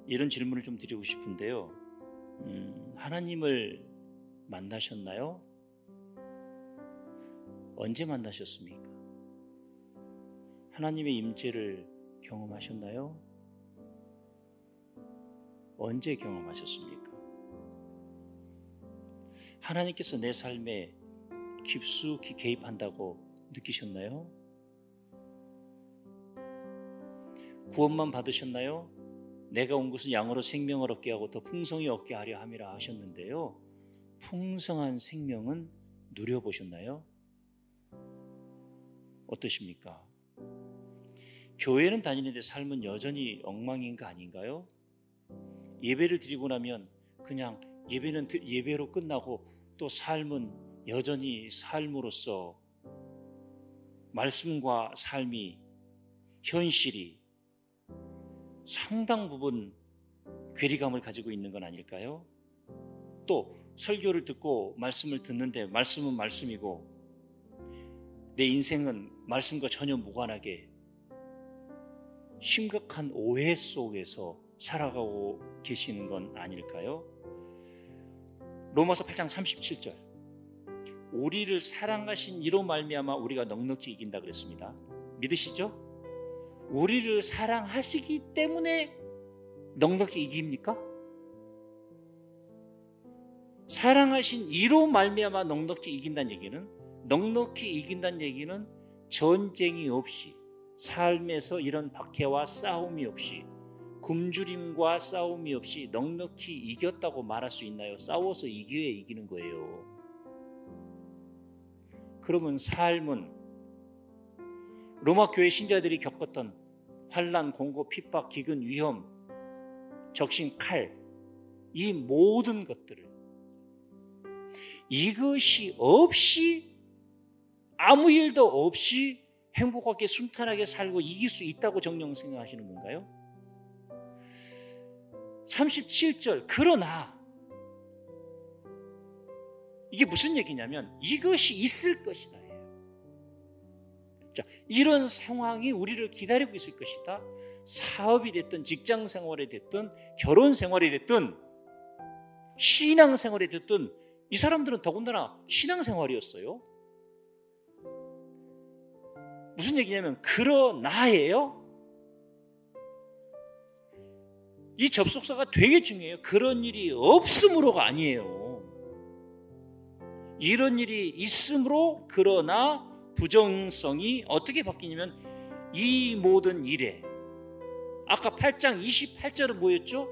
이런 질문을 좀 드리고 싶은데요. 하나님을 만나셨나요? 언제 만나셨습니까? 하나님의 임재를 경험하셨나요? 언제 경험하셨습니까? 하나님께서 내 삶에 깊숙이 개입한다고 느끼셨나요? 구원만 받으셨나요? 내가 온 것은 양으로 생명을 얻게 하고 더 풍성히 얻게 하려 함이라 하셨는데요. 풍성한 생명은 누려보셨나요? 어떠십니까? 교회는 다니는데 삶은 여전히 엉망인 거 아닌가요? 예배를 드리고 나면 그냥 예배는 예배로 끝나고 또 삶은 여전히 삶으로서 말씀과 삶이 현실이 상당 부분 괴리감을 가지고 있는 건 아닐까요? 또 설교를 듣고 말씀을 듣는데 말씀은 말씀이고 내 인생은 말씀과 전혀 무관하게 심각한 오해 속에서 살아가고 계시는 건 아닐까요? 로마서 8장 37절 우리를 사랑하신 이로 말미암아 우리가 넉넉히 이긴다 그랬습니다. 믿으시죠? 우리를 사랑하시기 때문에 넉넉히 이깁니까? 사랑하신 이로 말미암아 넉넉히 이긴다는 얘기는 전쟁이 없이 삶에서 이런 박해와 싸움이 없이 굶주림과 싸움이 없이 넉넉히 이겼다고 말할 수 있나요? 싸워서 이겨야 이기는 거예요. 그러면 삶은 로마 교회 신자들이 겪었던 환난, 공고, 핍박, 기근, 위험, 적신, 칼, 이 모든 것들을 이것이 없이 아무 일도 없이 행복하게 순탄하게 살고 이길 수 있다고 정녕 생각하시는 건가요? 37절 그러나 이게 무슨 얘기냐면 이것이 있을 것이다. 자, 이런 상황이 우리를 기다리고 있을 것이다. 사업이 됐든 직장 생활이 됐든 결혼 생활이 됐든 신앙 생활이 됐든 이 사람들은 더군다나 신앙 생활이었어요. 무슨 얘기냐면 그러나예요. 이 접속사가 되게 중요해요. 그런 일이 없음으로가 아니에요. 이런 일이 있음으로 그러나 부정성이 어떻게 바뀌냐면 이 모든 일에 아까 8장 28절은 뭐였죠?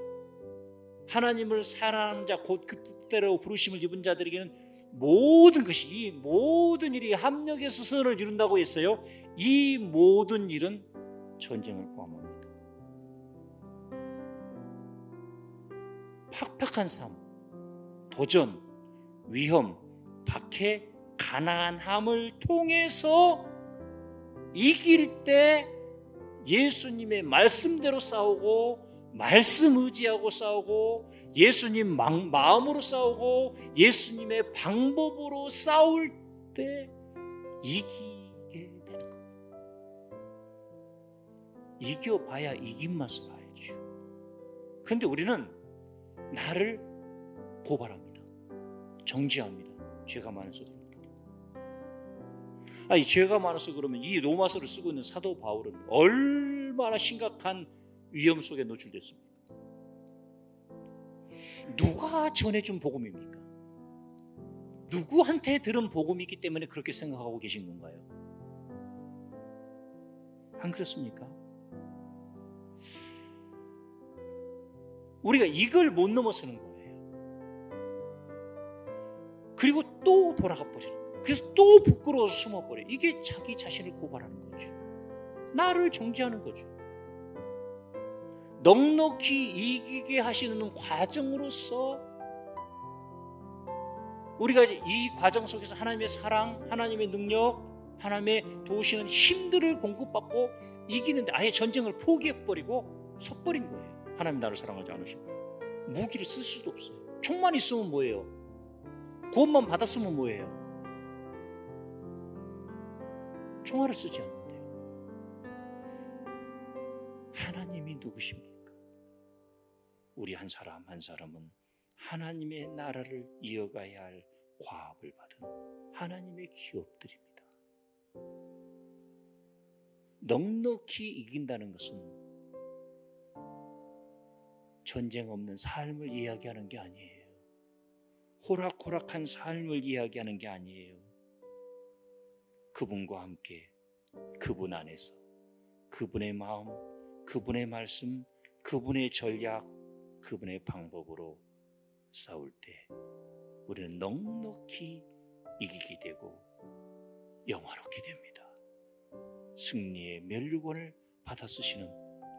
하나님을 사랑하는 자 곧 그 뜻대로 부르심을 입은 자들에게는 모든 것이 이 모든 일이 합력해서 선을 이룬다고 했어요. 이 모든 일은 전쟁을 포함합니다. 팍팍한 삶, 도전, 위험, 박해, 가난함을 통해서 이길 때 예수님의 말씀대로 싸우고 말씀 의지하고 싸우고 예수님 마음으로 싸우고 예수님의 방법으로 싸울 때 이기게 되는 겁니다. 이겨봐야 이긴 맛을 알죠. 그런데 우리는 나를 고발합니다. 정죄합니다. 죄가 많아서 그런다. 아니 죄가 많아서 그러면 이 로마서를 쓰고 있는 사도 바울은 얼마나 심각한 위험 속에 노출됐습니까? 누가 전해준 복음입니까? 누구한테 들은 복음이기 때문에 그렇게 생각하고 계신 건가요? 안 그렇습니까? 우리가 이걸 못 넘어서는 거예요. 그리고 또 돌아가 버리는 거예요. 그래서 또 부끄러워서 숨어버려요. 이게 자기 자신을 고발하는 거죠. 나를 정죄하는 거죠. 넉넉히 이기게 하시는 과정으로서 우리가 이 과정 속에서 하나님의 사랑, 하나님의 능력, 하나님의 도우시는 힘들을 공급받고 이기는데 아예 전쟁을 포기해버리고 섰버린 거예요. 하나님 나를 사랑하지 않으시고 무기를 쓸 수도 없어요. 총만 있으면 뭐예요? 구원만 받았으면 뭐예요? 총알을 쓰지 않는데요. 하나님이 누구십니까? 우리 한 사람 한 사람은 하나님의 나라를 이어가야 할 과업을 받은 하나님의 기업들입니다. 넉넉히 이긴다는 것은 전쟁 없는 삶을 이야기하는 게 아니에요. 호락호락한 삶을 이야기하는 게 아니에요. 그분과 함께, 그분 안에서, 그분의 마음, 그분의 말씀, 그분의 전략, 그분의 방법으로 싸울 때 우리는 넉넉히 이기게 되고 영화롭게 됩니다. 승리의 면류관을 받아 쓰시는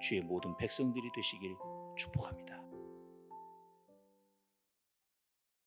주의 모든 백성들이 되시길 축복합니다.